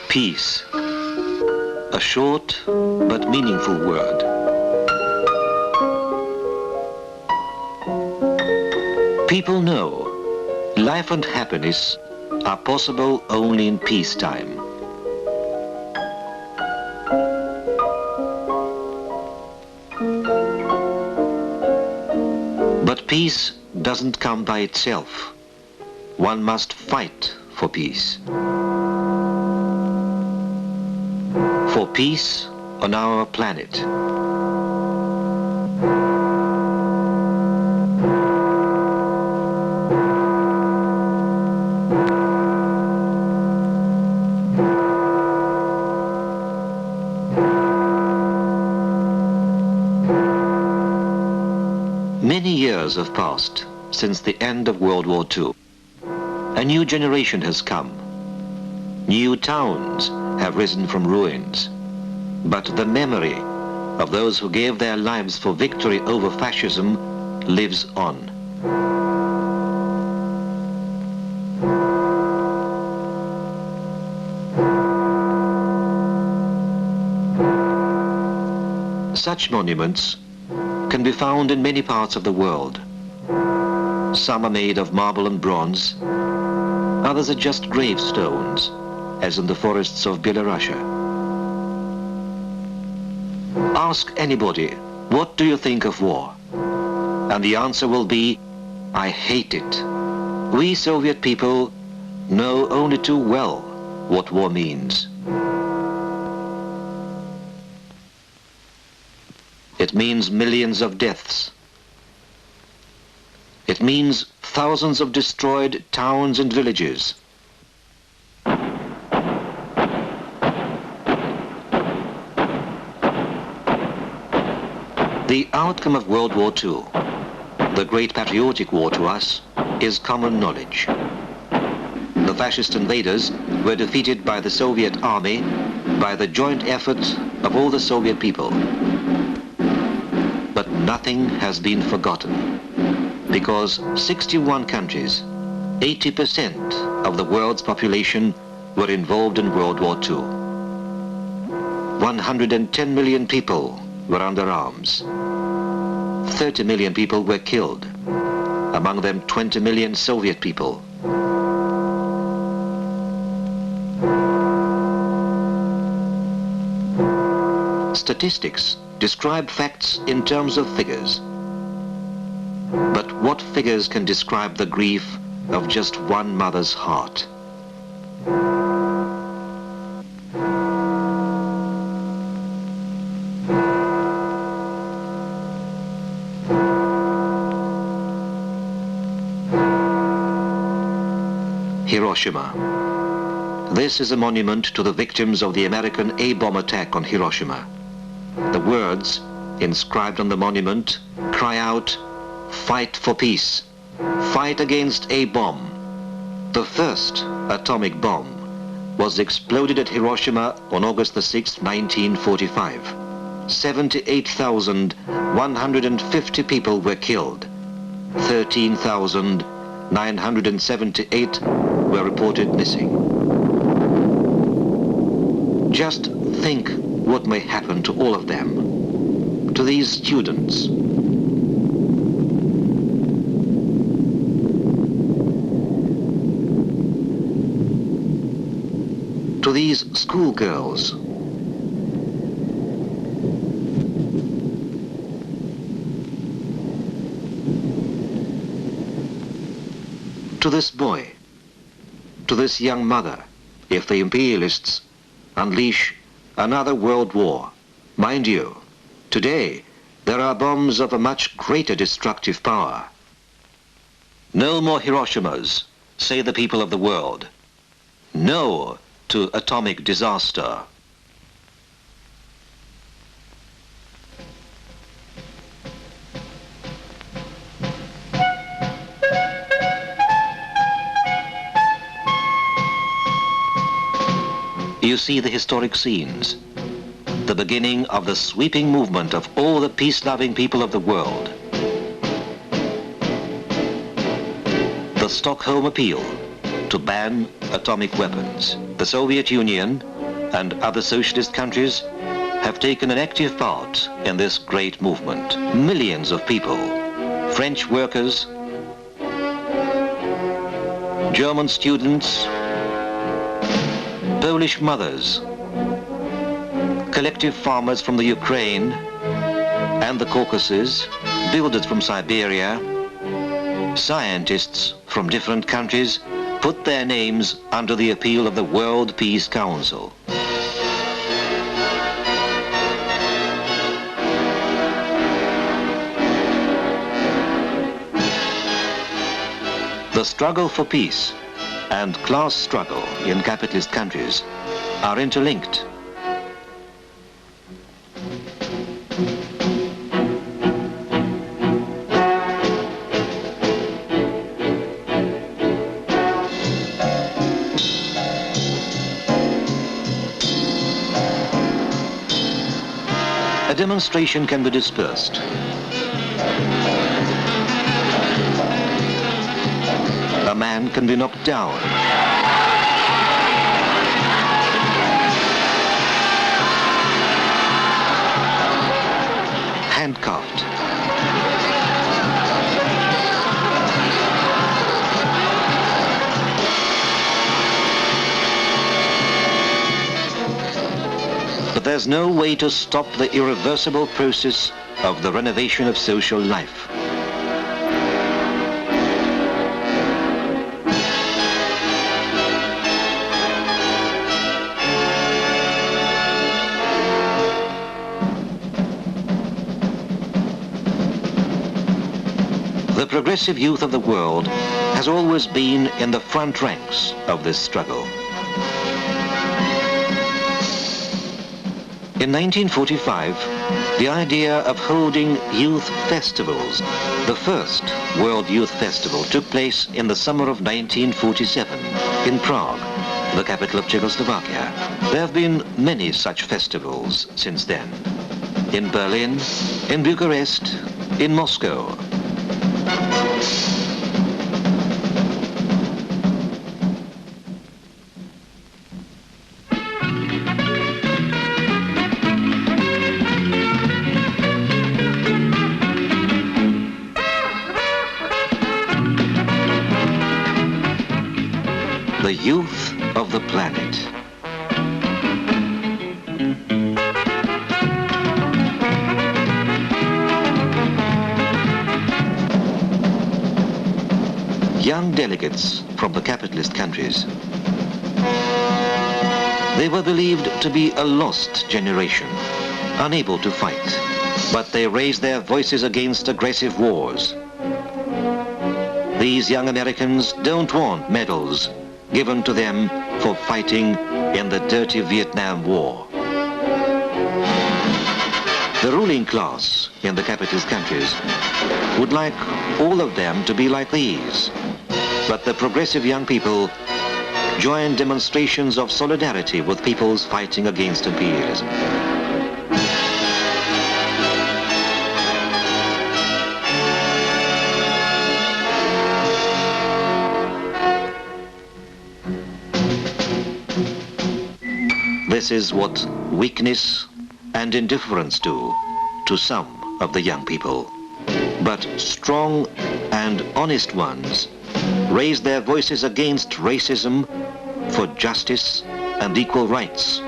Peace. A short but meaningful word. People know life and happiness are possible only in peacetime. But peace doesn't come by itself. One must fight for peace. For peace on our planet. Many years have passed since the end of World War II. A new generation has come. New towns have risen from ruins. But the memory of those who gave their lives for victory over fascism lives on. Such monuments can be found in many parts of the world. Some are made of marble and bronze. Others are just gravestones, as in the forests of Belarusia. Ask anybody, what do you think of war? And the answer will be, I hate it. We Soviet people know only too well what war means. It means millions of deaths. It means thousands of destroyed towns and villages. The outcome of World War II, the great patriotic war to us, is common knowledge. The fascist invaders were defeated by the Soviet army by the joint effort of all the Soviet people. But nothing has been forgotten, because 61 countries, 80% of the world's population, were involved in World War II. 110 million people were under arms. 30 million people were killed, among them 20 million Soviet people. Statistics describe facts in terms of figures. But what figures can describe the grief of just one mother's heart? Hiroshima. This is a monument to the victims of the American A-bomb attack on Hiroshima. The words inscribed on the monument cry out, "Fight for peace. Fight against A-bomb." The first atomic bomb was exploded at Hiroshima on August the 6th, 1945. 78,150 people were killed. 13,978 were reported missing. Just think what may happen to all of them, to these students, to these schoolgirls, to this boy, to this young mother, if the imperialists unleash another world war. Mind you, today there are bombs of a much greater destructive power. No more Hiroshimas, say the people of the world. No to atomic disaster. You see the historic scenes, the beginning of the sweeping movement of all the peace-loving people of the world. The Stockholm Appeal to ban atomic weapons. The Soviet Union and other socialist countries have taken an active part in this great movement. Millions of people, French workers, German students, Polish mothers, collective farmers from the Ukraine and the Caucasus, builders from Siberia, scientists from different countries put their names under the appeal of the World Peace Council. The struggle for peace and class struggle in capitalist countries are interlinked. A demonstration can be dispersed. A man can be knocked down. Handcuffed. But there's no way to stop the irreversible process of the renovation of social life. The progressive youth of the world has always been in the front ranks of this struggle. In 1945, the idea of holding youth festivals, the first World Youth Festival, took place in the summer of 1947 in Prague, the capital of Czechoslovakia. There have been many such festivals since then, in Berlin, in Bucharest, in Moscow. The youth of the planet. Young delegates from the capitalist countries. They were believed to be a lost generation, unable to fight, but they raised their voices against aggressive wars. These young Americans don't want medals given to them for fighting in the dirty Vietnam War. The ruling class in the capitalist countries would like all of them to be like these, but the progressive young people join demonstrations of solidarity with peoples fighting against imperialism. This is what weakness and indifference do to some of the young people. But strong and honest ones raise their voices against racism, for justice and equal rights.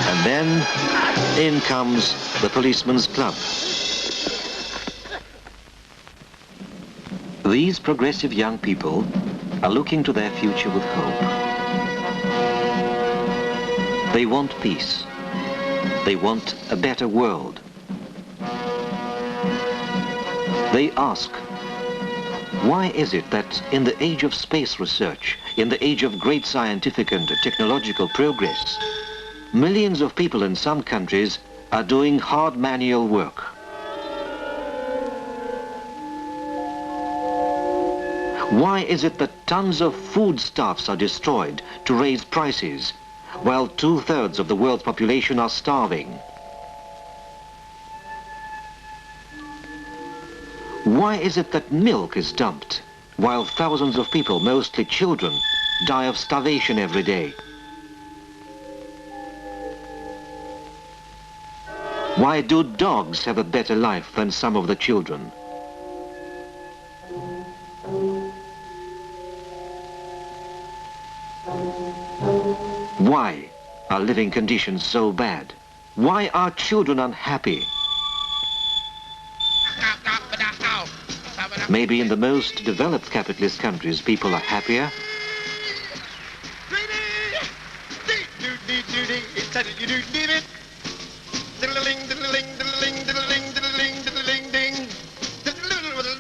And then in comes the policeman's club. These progressive young people are looking to their future with hope. They want peace. They want a better world. They ask, why is it that in the age of space research, in the age of great scientific and technological progress, millions of people in some countries are doing hard manual work? Why is it that tons of foodstuffs are destroyed to raise prices, while 2/3 of the world's population are starving? Why is it that milk is dumped while thousands of people, mostly children, die of starvation every day? Why do dogs have a better life than some of the children? Why are living conditions so bad? Why are children unhappy? Maybe in the most developed capitalist countries people are happier.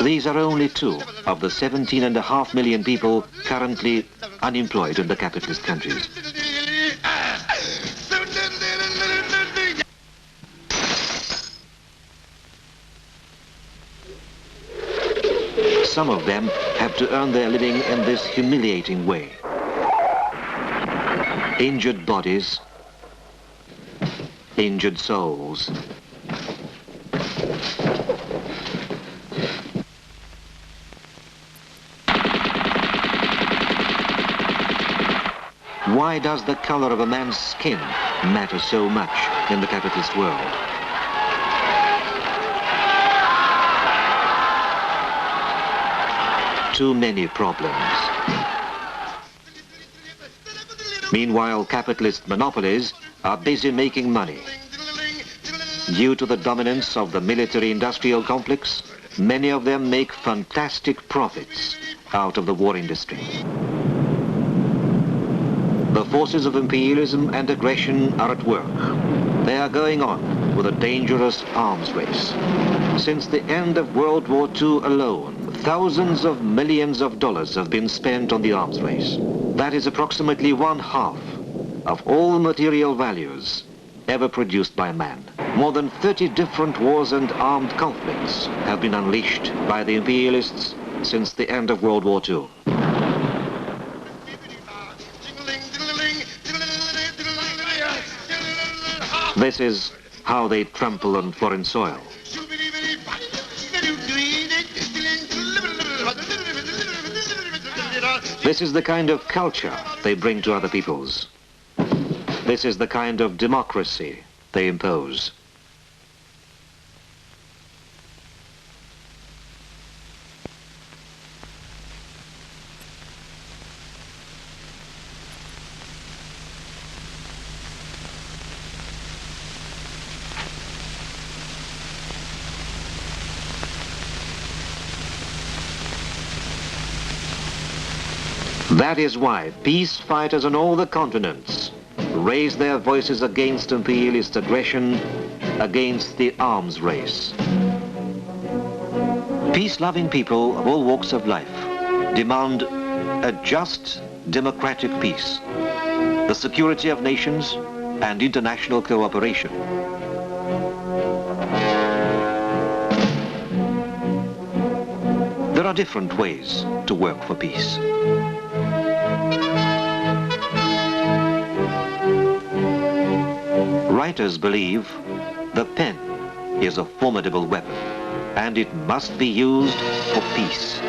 These are only two of the 17.5 million people currently unemployed in the capitalist countries. Some of them have to earn their living in this humiliating way. Injured bodies, injured souls. Why does the color of a man's skin matter so much in the capitalist world? Too many problems. Meanwhile, capitalist monopolies are busy making money. Due to the dominance of the military-industrial complex, many of them make fantastic profits out of the war industry. The forces of imperialism and aggression are at work. They are going on with a dangerous arms race. Since the end of World War II alone, thousands of millions of dollars have been spent on the arms race. That is approximately 1/2 of all material values ever produced by man. More than 30 different wars and armed conflicts have been unleashed by the imperialists since the end of World War II. This is how they trample on foreign soil. This is the kind of culture they bring to other peoples. This is the kind of democracy they impose. That is why peace fighters on all the continents raise their voices against imperialist aggression, against the arms race. Peace-loving people of all walks of life demand a just, democratic peace, the security of nations, and international cooperation. There are different ways to work for peace. Writers believe the pen is a formidable weapon, and it must be used for peace.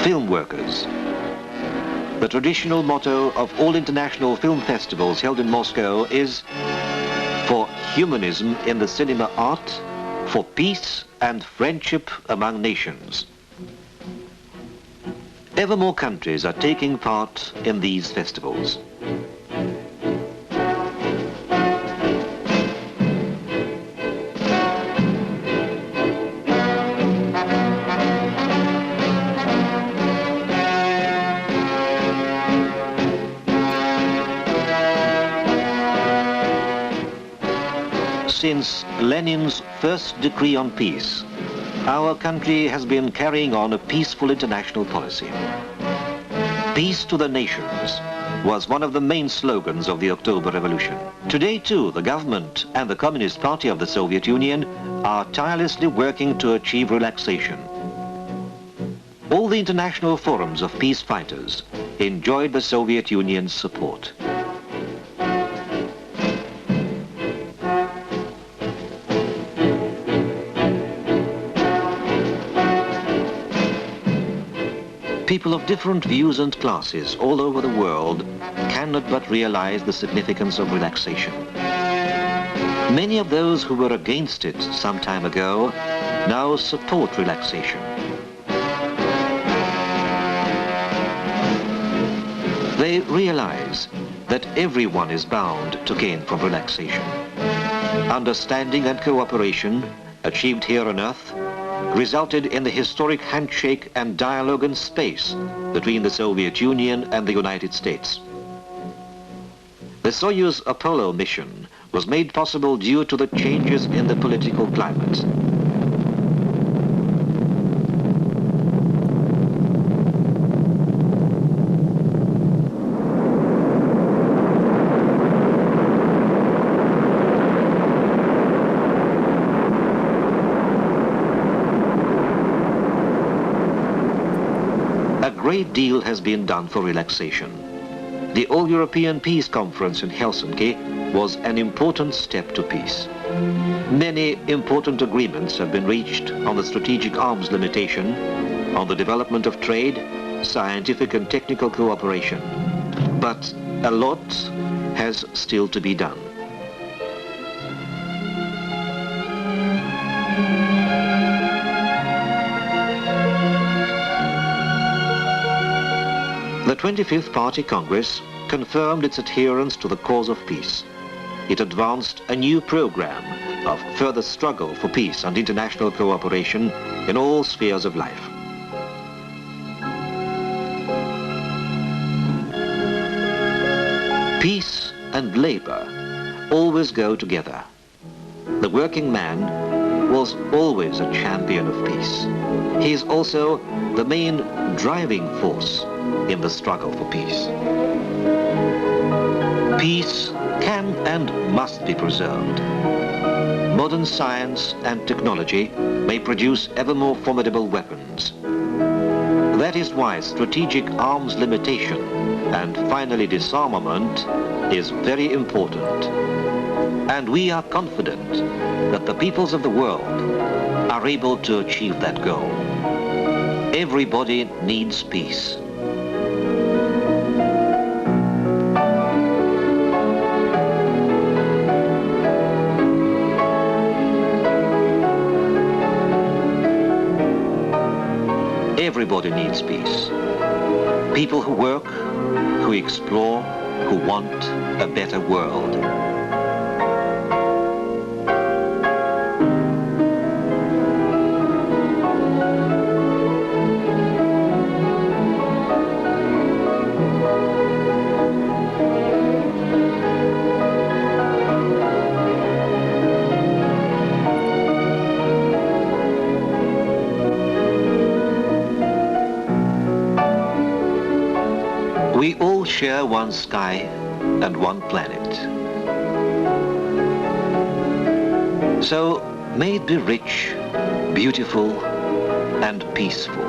Film workers. The traditional motto of all international film festivals held in Moscow is for humanism in the cinema art, for peace and friendship among nations. Ever more countries are taking part in these festivals. Since Lenin's first decree on peace, our country has been carrying on a peaceful international policy. Peace to the nations was one of the main slogans of the October Revolution. Today, too, the government and the Communist Party of the Soviet Union are tirelessly working to achieve relaxation. All the international forums of peace fighters enjoyed the Soviet Union's support. People of different views and classes all over the world cannot but realize the significance of relaxation. Many of those who were against it some time ago now support relaxation. They realize that everyone is bound to gain from relaxation. Understanding and cooperation, achieved here on Earth, resulted in the historic handshake and dialogue in space between the Soviet Union and the United States. The Soyuz Apollo mission was made possible due to the changes in the political climate. A great deal has been done for relaxation. The All-European Peace Conference in Helsinki was an important step to peace. Many important agreements have been reached on the strategic arms limitation, on the development of trade, scientific and technical cooperation. But a lot has still to be done. The 25th Party Congress confirmed its adherence to the cause of peace. It advanced a new program of further struggle for peace and international cooperation in all spheres of life. Peace and labor always go together. The working man was always a champion of peace. He is also the main driving force in the struggle for peace. Peace can and must be preserved. Modern science and technology may produce ever more formidable weapons. That is why strategic arms limitation and finally disarmament is very important. And we are confident that the peoples of the world are able to achieve that goal. Everybody needs peace. Everybody needs peace. People who work, who explore, who want a better world. We all share one sky and one planet. So may it be rich, beautiful, and peaceful.